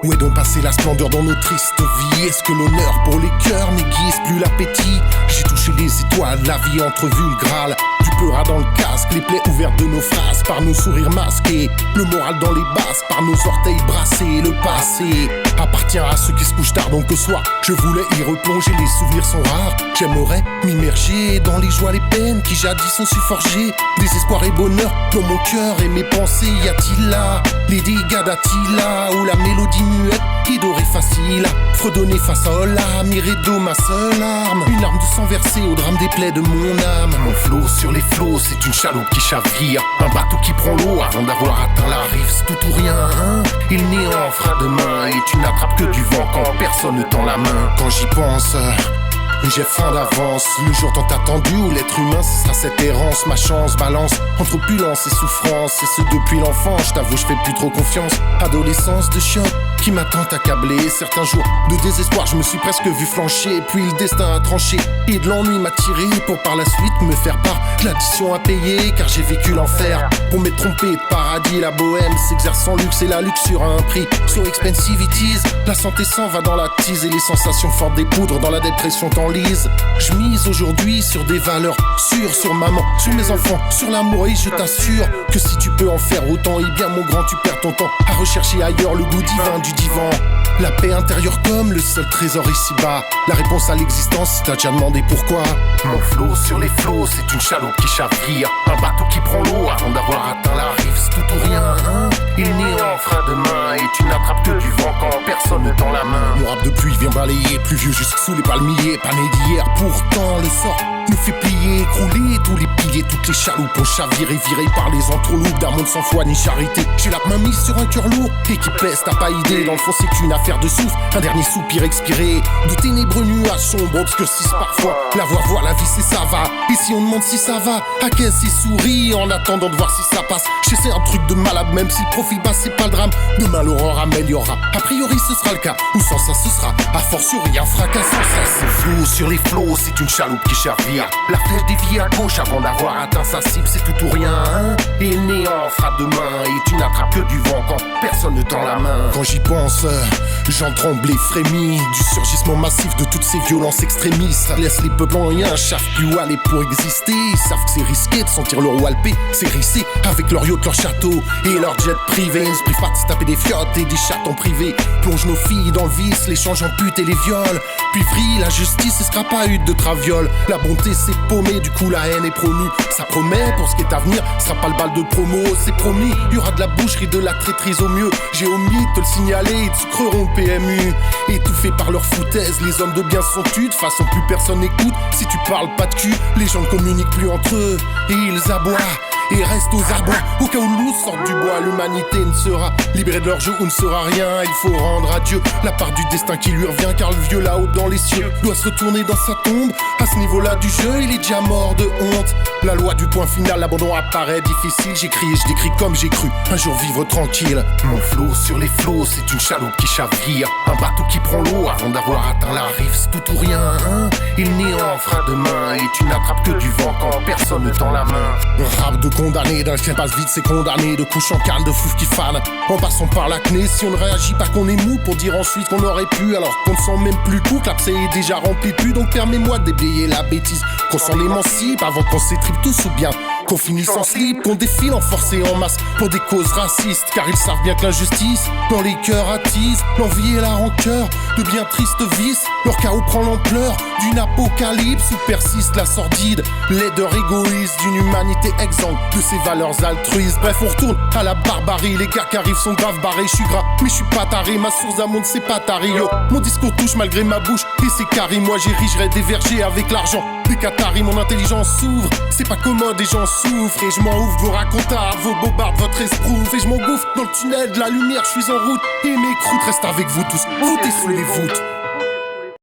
Où est donc passée la splendeur dans nos tristes vies? Est-ce que l'honneur pour les cœurs n'aiguise plus l'appétit? J'ai touché les étoiles, la vie entrevue le Graal. Du peurat dans le casque, les plaies ouvertes de nos phrases par nos sourires masqués. Le moral dans les basses, par nos orteils brassés. Le passé appartient à ceux qui se couchent tard, donc au soir je voulais y replonger, les souvenirs sont rares. J'aimerais m'immerger dans les joies, les peines qui jadis ont su forger désespoir et bonheur dans mon cœur et mes pensées. Y a-t-il là les dégâts d'Attila ou la mélodie muette qui dorée facile à fredonner face à Ola, Miredo, ma seule arme, une arme de sang versée au drame des plaies de mon âme. Mon flot sur les flots, c'est une chaloupe qui chavire, un bateau qui prend l'eau avant d'avoir atteint la rive. C'est tout ou rien, hein? Et le néant fera demain et tu n'attrapes que du vent quand personne ne tend la main. Quand j'y pense, j'ai faim d'avance, le jour tant attendu où l'être humain cessera cette errance. Ma chance balance entre opulence et souffrance, et ce depuis l'enfance, je t'avoue je fais plus trop confiance. Adolescence de choc qui m'a tant accablé, certains jours de désespoir je me suis presque vu flancher. Puis le destin a tranché et de l'ennui m'a tiré pour par la suite me faire part de l'addition à payer. Car j'ai vécu l'enfer pour m'être trompé de paradis. La bohème s'exerce sans luxe et la luxure a un prix. So expensive it is, la santé s'en va dans la tise et les sensations fortes des poudres dans la dépression t'enlisent. Je mise aujourd'hui sur des valeurs sûres, sur maman, sur mes enfants, sur l'amour, et je t'assure que si tu peux en faire autant, et bien mon grand tu perds ton temps à rechercher ailleurs le goût divin du divan. La paix intérieure comme le seul trésor ici-bas, la réponse à l'existence si t'as déjà demandé pourquoi. Mon flot sur les flots, c'est une chaloupe qui chavire, un bateau qui prend l'eau avant d'avoir atteint la rive. C'est tout ou rien, hein? Et le néant fera demain et tu n'attrapes que du vent quand personne ne tend la main. Mon rap de pluie vient balayer, pluvieux jusque sous les palmiers, pas né d'hier, pourtant le sort nous fait plier, écrouler tous les piliers, toutes les chaloupes ont chaviré, viré par les entourloupes d'un monde sans foi ni charité. J'ai la main mise sur un cœur lourd et qui pèse, t'as pas idée. Dans le fond c'est qu'une affaire de souffle, un dernier soupir expiré. De ténébreux nuages sombres obscurcissent parfois la voix, la vie c'est ça va. Et si on demande si ça va, à qu'est-ce qu'il sourit en attendant de voir si ça passe. Je sais c'est un truc de malade, même si le profil bas c'est pas le drame. Demain l'aurore améliorera, a priori ce sera le cas, ou sans ça ce sera a fortiori un fracas. Sans ça c'est flou sur les flots, c'est une chaloupe qui chavire. La flèche dévie à gauche avant d'avoir atteint sa cible, c'est tout ou rien, hein? Et le néant fera demain et tu n'attrapes que du vent quand personne ne tend la main. Quand j'y pense, j'en tremble et frémis du surgissement massif de toutes ces violences extrémistes. Ça laisse les peuples en rien, savent plus où aller pour exister. Ils savent que c'est risqué de sentir le roi alpé s'hérisser avec leur yacht, leur château et leur jet privé. Ils se privent pas de se taper des fiottes et des chatons privés. Plonge nos filles dans le vice, les change en pute et les violent. Puis vrille la justice et scrapahute de traviole. La bonté c'est paumé, du coup la haine est promue. Ça promet pour ce qui est à venir, ce sera pas le bal de promo, c'est promis. Y aura de la boucherie, de la traîtrise au mieux. J'ai omis de te le signaler, ils te creront le PMU. Étouffés par leur foutaise, les hommes de bien sont tués. De façon plus personne n'écoute, si tu parles pas de cul. Les gens ne communiquent plus entre eux et ils aboient et restent aux abois. Au cas où le loup sorte du bois, l'humanité ne sera libérée de leur jeu ou ne sera rien. Il faut rendre à Dieu la part du destin qui lui revient, car le vieux là-haut dans les cieux doit se retourner dans sa tombe. À ce niveau-là du jeu, il est déjà mort de honte. La loi du point final, l'abandon apparaît difficile. J'écris et je décris comme j'ai cru un jour vivre tranquille. Mon flot sur les flots, c'est une chaloupe qui chavire, un bateau qui prend l'eau avant d'avoir atteint la rive. C'est tout ou rien, hein? Et le néant fera demain et tu n'attrapes que du vent quand personne ne tend la main. Un rap de condamné, d'un chien passe vite, c'est condamné. De couches en canne, de fouf qui fanent en passant par l'acné. Si on ne réagit pas qu'on est mou pour dire ensuite qu'on aurait pu, alors qu'on ne sent même plus coup que l'abcès est déjà rempli de pu. Donc permets-moi de déblayer la bêtise, qu'on s'en émancipe avant qu'on s'étripe tous ou bien qu'on finisse en slip, qu'on défile en force et en masse pour des causes racistes. Car ils savent bien que l'injustice dans les cœurs attise l'envie et la rancœur de bien tristes vices. Leur chaos prend l'ampleur d'une apocalypse où persiste la sordide laideur égoïste d'une humanité exempte de ses valeurs altruistes. Bref on retourne à la barbarie, les gars qui arrivent sont grave barrés. Je suis gras mais je suis pas taré, ma source à monde c'est pas taré, yo. Mon discours touche malgré ma bouche et c'est carré. Moi j'érigerai des vergers avec l'argent des Qataris. Mon intelligence s'ouvre, c'est pas commode, les gens souffrent. Et je m'en ouvre vos racontards, vos bobards, votre esprouf. Et je m'engouffre dans le tunnel de la lumière, je suis en route et mes croûtes restent avec vous tous, foutez sous les voûtes.